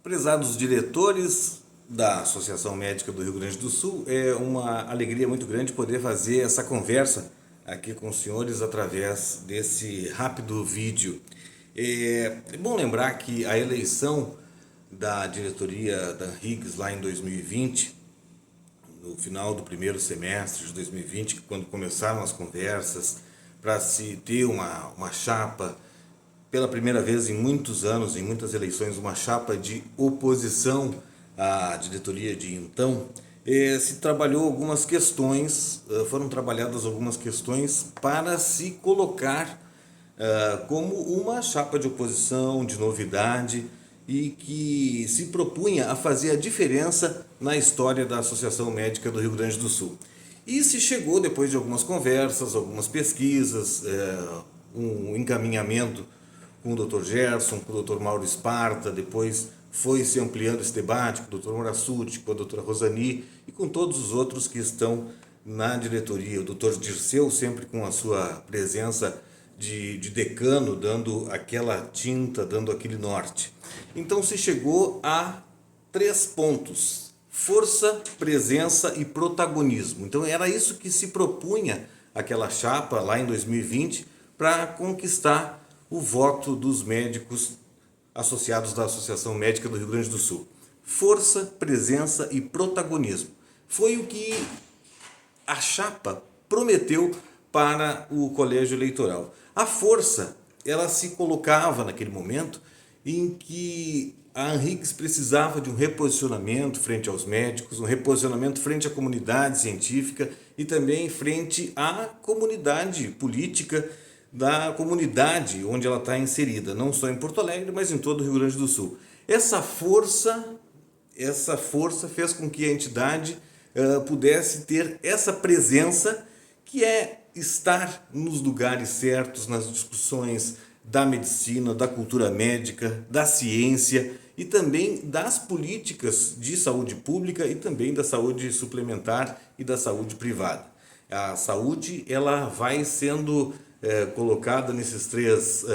Prezados diretores da Associação Médica do Rio Grande do Sul, é uma alegria muito grande poder fazer essa conversa aqui com os senhores através desse rápido vídeo. É bom lembrar que a eleição da diretoria da Higgs lá em 2020, no final do primeiro semestre de 2020, quando começaram as conversas para se ter uma chapa, pela primeira vez em muitos anos, em muitas eleições, uma chapa de oposição à diretoria de então, se trabalhou algumas questões, foram trabalhadas algumas questões para se colocar como uma chapa de oposição, de novidade, e que se propunha a fazer a diferença na história da Associação Médica do Rio Grande do Sul. E se chegou, depois de algumas conversas, algumas pesquisas, um encaminhamento com o Dr. Gerson, com o Dr. Mauro Esparta, depois foi se ampliando esse debate com o Dr. Morassuti, com a doutora Rosani e com todos os outros que estão na diretoria. O Dr. Dirceu sempre com a sua presença de decano, dando aquela tinta, dando aquele norte. Então se chegou a 3 pontos: força, presença e protagonismo. Então era isso que se propunha aquela chapa lá em 2020 para conquistar o voto dos médicos associados da Associação Médica do Rio Grande do Sul. Força, presença e protagonismo. Foi o que a chapa prometeu para o colégio eleitoral. A força, ela se colocava naquele momento em que a Anhiggs precisava de um reposicionamento frente aos médicos, um reposicionamento frente à comunidade científica e também frente à comunidade política da comunidade onde ela está inserida, não só em Porto Alegre, mas em todo o Rio Grande do Sul. Essa força fez com que a entidade pudesse ter essa presença, que é estar nos lugares certos, nas discussões da medicina, da cultura médica, da ciência e também das políticas de saúde pública e também da saúde suplementar e da saúde privada. A saúde, ela vai sendo colocada nesses 3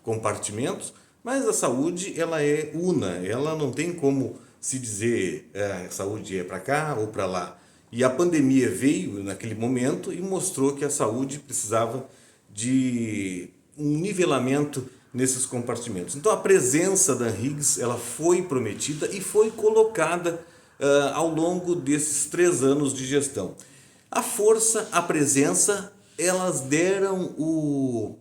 compartimentos, mas a saúde, ela é una, ela não tem como se dizer saúde é para cá ou para lá. E a pandemia veio naquele momento e mostrou que a saúde precisava de um nivelamento nesses compartimentos. Então a presença da Higgs, ela foi prometida e foi colocada ao longo desses 3 anos de gestão. A força, a presença, elas deram o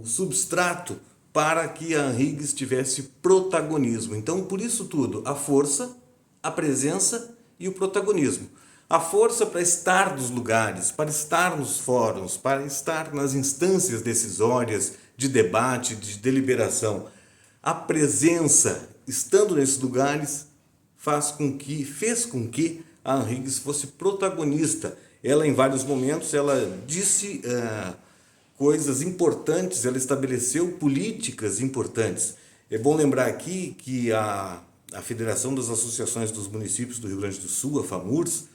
substrato para que a Higgs tivesse protagonismo. Então, por isso tudo, a força, a presença e o protagonismo. A força para estar nos lugares, para estar nos fóruns, para estar nas instâncias decisórias de debate, de deliberação. A presença, estando nesses lugares, fez com que a Anhiggs fosse protagonista. Ela, em vários momentos, ela disse coisas importantes, ela estabeleceu políticas importantes. É bom lembrar aqui que a Federação das Associações dos Municípios do Rio Grande do Sul, a FAMURS,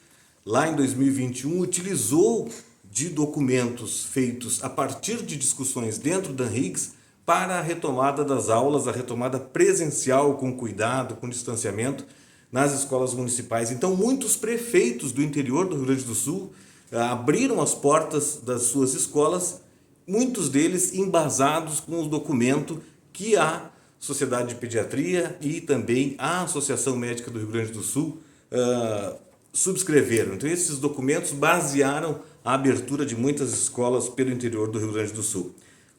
lá em 2021, utilizou de documentos feitos a partir de discussões dentro da Higgs para a retomada das aulas, a retomada presencial, com cuidado, com distanciamento, nas escolas municipais. Então, muitos prefeitos do interior do Rio Grande do Sul abriram as portas das suas escolas, muitos deles embasados com o documento que a Sociedade de Pediatria e também a Associação Médica do Rio Grande do Sul subscreveram. Então, esses documentos basearam a abertura de muitas escolas pelo interior do Rio Grande do Sul.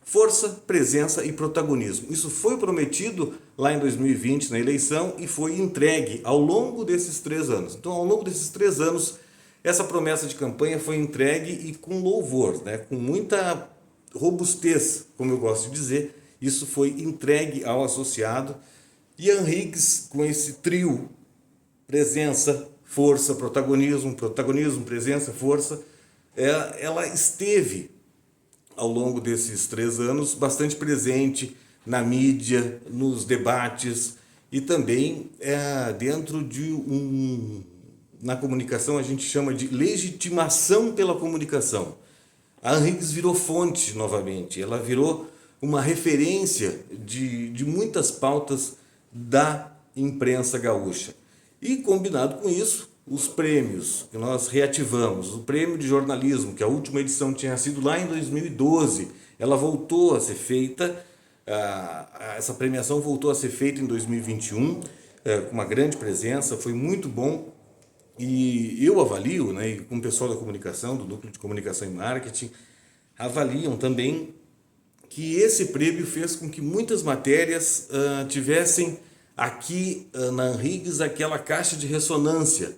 Força, presença e protagonismo. Isso foi prometido lá em 2020 na eleição e foi entregue ao longo desses 3 anos. Então, ao longo desses 3 anos, essa promessa de campanha foi entregue e com louvor, com muita robustez, como eu gosto de dizer. Isso foi entregue ao associado e a Anhiggs, com esse trio, presença, força, protagonismo, presença, força, ela esteve ao longo desses 3 anos bastante presente na mídia, nos debates e também dentro de na comunicação a gente chama de legitimação pela comunicação. A Anhiggs virou fonte novamente, ela virou uma referência de muitas pautas da imprensa gaúcha. E combinado com isso, os prêmios que nós reativamos, o prêmio de jornalismo, que a última edição tinha sido lá em 2012, ela voltou a ser feita, essa premiação voltou a ser feita em 2021, com uma grande presença, foi muito bom. E eu avalio, né, e com o pessoal da comunicação, do Núcleo de Comunicação e Marketing, avaliam também que esse prêmio fez com que muitas matérias tivessem aqui na Anhiggs aquela caixa de ressonância,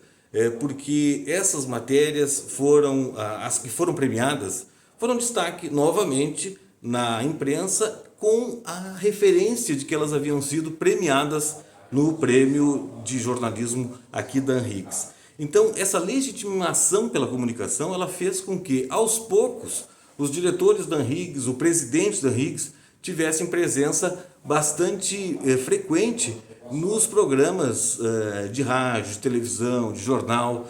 porque essas matérias foram, as que foram premiadas, foram destaque novamente na imprensa com a referência de que elas haviam sido premiadas no prêmio de jornalismo aqui da Anhiggs. Então, essa legitimação pela comunicação, ela fez com que, aos poucos, os diretores da Anhiggs, o presidente da Anhiggs, tivessem presença bastante frequente nos programas de rádio, de televisão, de jornal.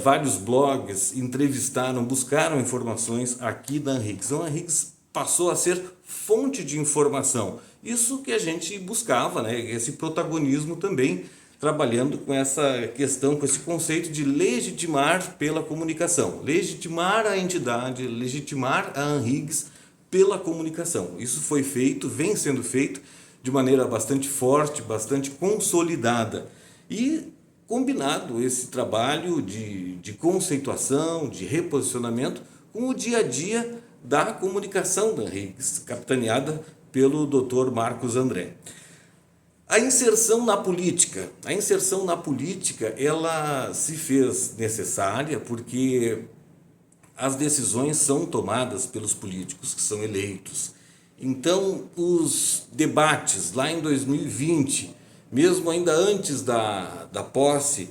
Vários blogs entrevistaram, buscaram informações aqui da Anhiggs. Então, a Anhiggs passou a ser fonte de informação. Isso que a gente buscava, né? Esse protagonismo também, trabalhando com essa questão, com esse conceito de legitimar pela comunicação. Legitimar a entidade, legitimar a Anhiggs pela comunicação. Isso foi feito, vem sendo feito de maneira bastante forte, bastante consolidada. E combinado esse trabalho de conceituação, de reposicionamento, com o dia a dia da comunicação da Anhiggs, capitaneada pelo Dr. Marcos André. A inserção na política. A inserção na política, ela se fez necessária porque as decisões são tomadas pelos políticos que são eleitos. Então, os debates lá em 2020, mesmo ainda antes da posse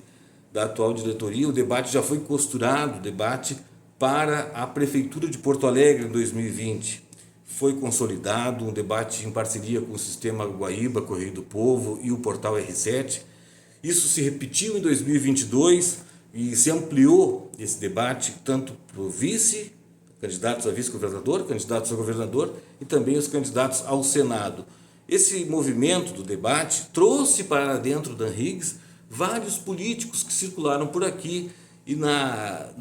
da atual diretoria, o debate já foi costurado, o debate para a Prefeitura de Porto Alegre em 2020. Foi consolidado um debate em parceria com o Sistema Guaíba, Correio do Povo e o Portal R7. Isso se repetiu em 2022 e se ampliou esse debate tanto para o vice, candidatos a vice-governador, candidatos a governador e também os candidatos ao Senado. Esse movimento do debate trouxe para dentro da Anhiggs vários políticos que circularam por aqui e na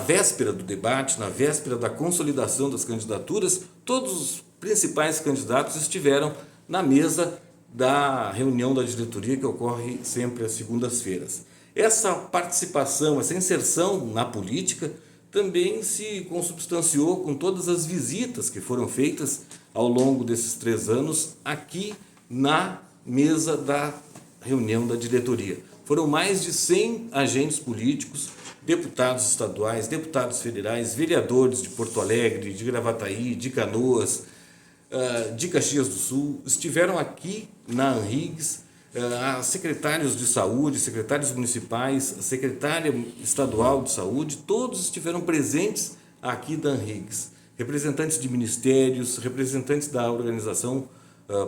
véspera do debate, na véspera da consolidação das candidaturas, todos os principais candidatos estiveram na mesa da reunião da diretoria que ocorre sempre às segundas-feiras. Essa participação, essa inserção na política também se consubstanciou com todas as visitas que foram feitas ao longo desses 3 anos aqui na mesa da reunião da diretoria. Foram mais de 100 agentes políticos, deputados estaduais, deputados federais, vereadores de Porto Alegre, de Gravataí, de Canoas, de Caxias do Sul, estiveram aqui na Anhiggs, secretários de saúde, secretários municipais, secretária estadual de saúde, todos estiveram presentes aqui da Anhiggs. Representantes de ministérios, representantes da Organização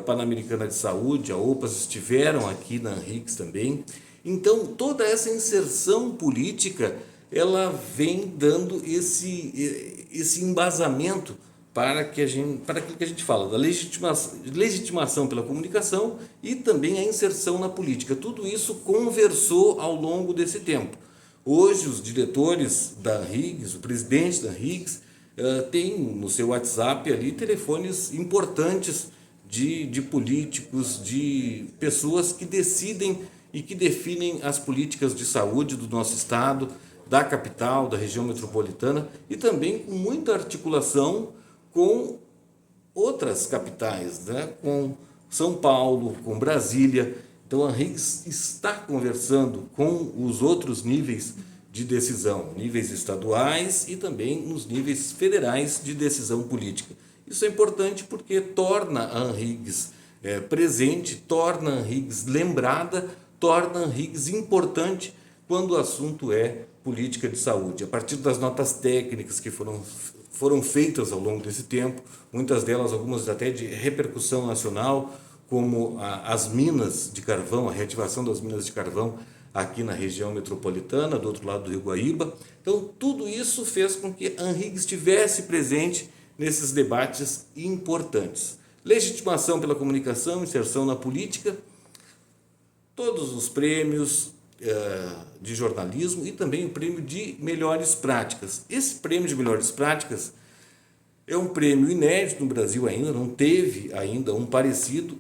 Pan-Americana de Saúde, a OPAS, estiveram aqui na Anhiggs também. Então, toda essa inserção política, ela vem dando esse embasamento para aquilo que a gente fala, da legitimação pela comunicação e também a inserção na política. Tudo isso conversou ao longo desse tempo. Hoje, os diretores da Anhiggs, o presidente da Anhiggs, tem no seu WhatsApp ali telefones importantes de políticos, de pessoas que decidem e que definem as políticas de saúde do nosso estado, da capital, da região metropolitana e também com muita articulação com outras capitais, né? Com São Paulo, com Brasília. Então a Anhiggs está conversando com os outros níveis de decisão, níveis estaduais e também nos níveis federais de decisão política. Isso é importante porque torna a Anhiggs presente, torna a Anhiggs lembrada, torna a Anhiggs importante quando o assunto é política de saúde. A partir das notas técnicas que foram feitas ao longo desse tempo, muitas delas, algumas até de repercussão nacional, como as minas de carvão, a reativação das minas de carvão aqui na região metropolitana, do outro lado do Rio Guaíba. Então, tudo isso fez com que a Anhiggs estivesse presente nesses debates importantes. Legitimação pela comunicação, inserção na política, todos os prêmios de jornalismo e também o prêmio de melhores práticas. Esse prêmio de melhores práticas é um prêmio inédito no Brasil ainda, não teve ainda um parecido.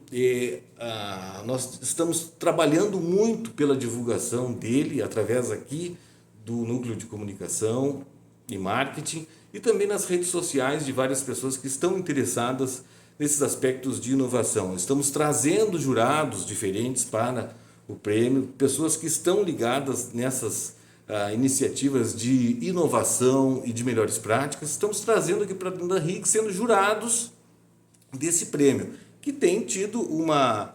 Nós estamos trabalhando muito pela divulgação dele através aqui do Núcleo de Comunicação e Marketing e também nas redes sociais de várias pessoas que estão interessadas nesses aspectos de inovação. Estamos trazendo jurados diferentes para o prêmio, pessoas que estão ligadas nessas iniciativas de inovação e de melhores práticas. Estamos trazendo aqui para dentro da Higgs, sendo jurados desse prêmio, que tem tido uma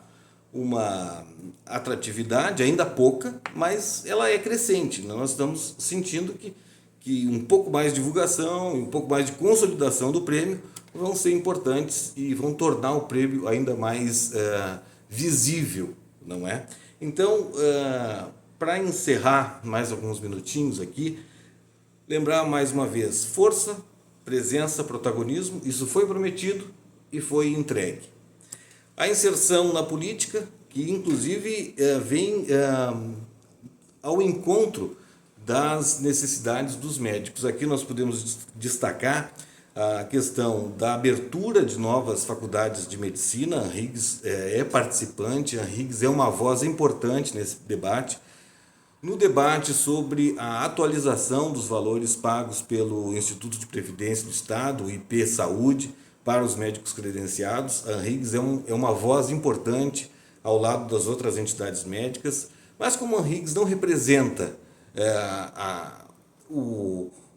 atratividade ainda pouca, mas ela é crescente. Nós estamos sentindo que um pouco mais de divulgação e um pouco mais de consolidação do prêmio vão ser importantes e vão tornar o prêmio ainda mais visível, não é? Então, para encerrar mais alguns minutinhos aqui, lembrar mais uma vez, força, presença, protagonismo, isso foi prometido e foi entregue. A inserção na política, que inclusive vem ao encontro das necessidades dos médicos. Aqui nós podemos destacar a questão da abertura de novas faculdades de medicina. A Higgs é participante, a Higgs é uma voz importante nesse debate. No debate sobre a atualização dos valores pagos pelo Instituto de Previdência do Estado, o IP Saúde, para os médicos credenciados, a Higgs é uma voz importante ao lado das outras entidades médicas, mas como a Higgs não representa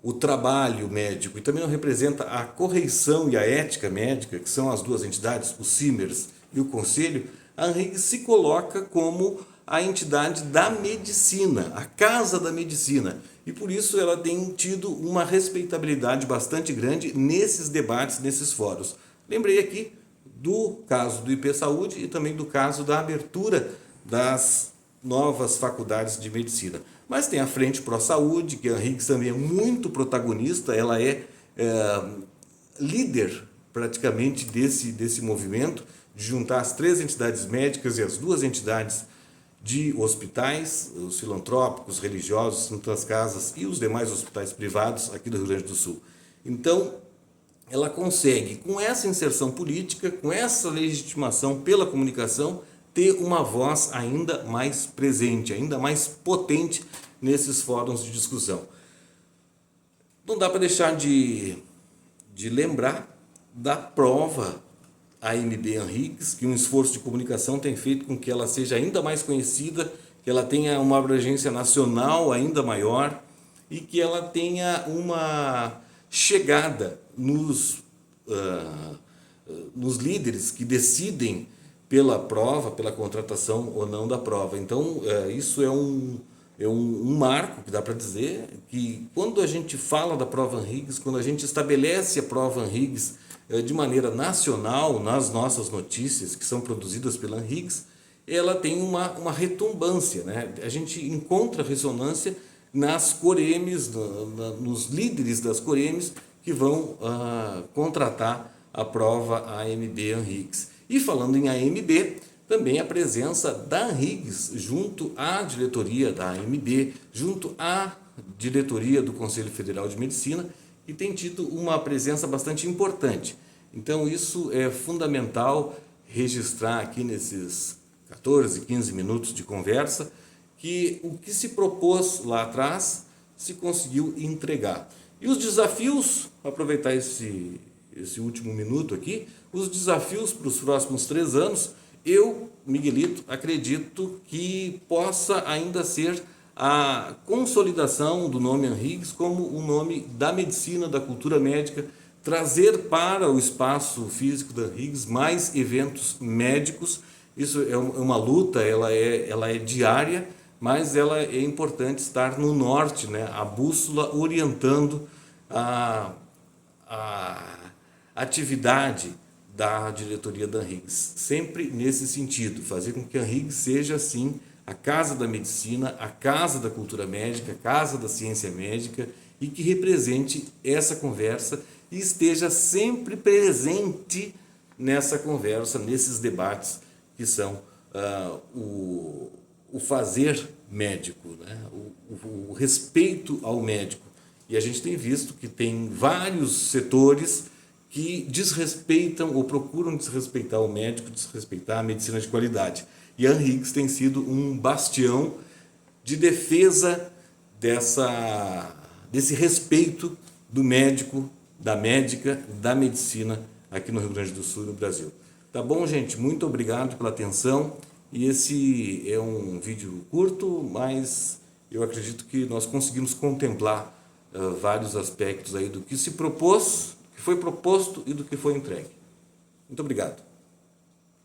o trabalho médico e também não representa a correição e a ética médica, que são as duas entidades, o CIMERS e o Conselho, a Higgs se coloca como a entidade da medicina, a casa da medicina, e por isso ela tem tido uma respeitabilidade bastante grande nesses debates, nesses fóruns. Lembrei aqui do caso do IP Saúde e também do caso da abertura das novas faculdades de medicina. Mas tem a Frente Pro Saúde, que a Higgs também é muito protagonista, ela é líder praticamente desse movimento, de juntar as 3 entidades médicas e as 2 entidades de hospitais, os filantrópicos, religiosos, Santas Casas e os demais hospitais privados aqui do Rio Grande do Sul. Então, ela consegue, com essa inserção política, com essa legitimação pela comunicação, ter uma voz ainda mais presente, ainda mais potente nesses fóruns de discussão. Não dá para deixar de lembrar da prova AMB Higgs, que um esforço de comunicação tem feito com que ela seja ainda mais conhecida, que ela tenha uma abrangência nacional ainda maior e que ela tenha uma chegada nos líderes que decidem pela prova, pela contratação ou não da prova. Então, isso é um marco que dá para dizer que quando a gente fala da prova Higgs, quando a gente estabelece a prova Higgs de maneira nacional nas nossas notícias que são produzidas pela Higgs, ela tem uma retumbância, né? A gente encontra ressonância nas coremes, nos líderes das coremes que vão contratar a prova AMB Higgs. E falando em AMB, também a presença da Higgs junto à diretoria da AMB, junto à diretoria do Conselho Federal de Medicina, que tem tido uma presença bastante importante. Então isso é fundamental registrar aqui nesses 14, 15 minutos de conversa, que o que se propôs lá atrás se conseguiu entregar. E os desafios, aproveitar esse último minuto aqui, os desafios para os próximos 3 anos, eu, Miguelito, acredito que possa ainda ser a consolidação do nome Higgs como o nome da medicina, da cultura médica, trazer para o espaço físico da Higgs mais eventos médicos. Isso é uma luta, ela é diária, mas ela é importante estar no norte, né? A bússola orientando a atividade da diretoria da Higgs, sempre nesse sentido, fazer com que a Higgs seja, assim, a casa da medicina, a casa da cultura médica, a casa da ciência médica e que represente essa conversa e esteja sempre presente nessa conversa, nesses debates que são o fazer médico, né? O respeito ao médico. E a gente tem visto que tem vários setores que desrespeitam ou procuram desrespeitar o médico, desrespeitar a medicina de qualidade. E a Anhiggs tem sido um bastião de defesa desse respeito do médico, da médica, da medicina aqui no Rio Grande do Sul e no Brasil. Tá bom, gente? Muito obrigado pela atenção. E esse é um vídeo curto, mas eu acredito que nós conseguimos contemplar vários aspectos aí do que se propôs, que foi proposto e do que foi entregue. Muito obrigado.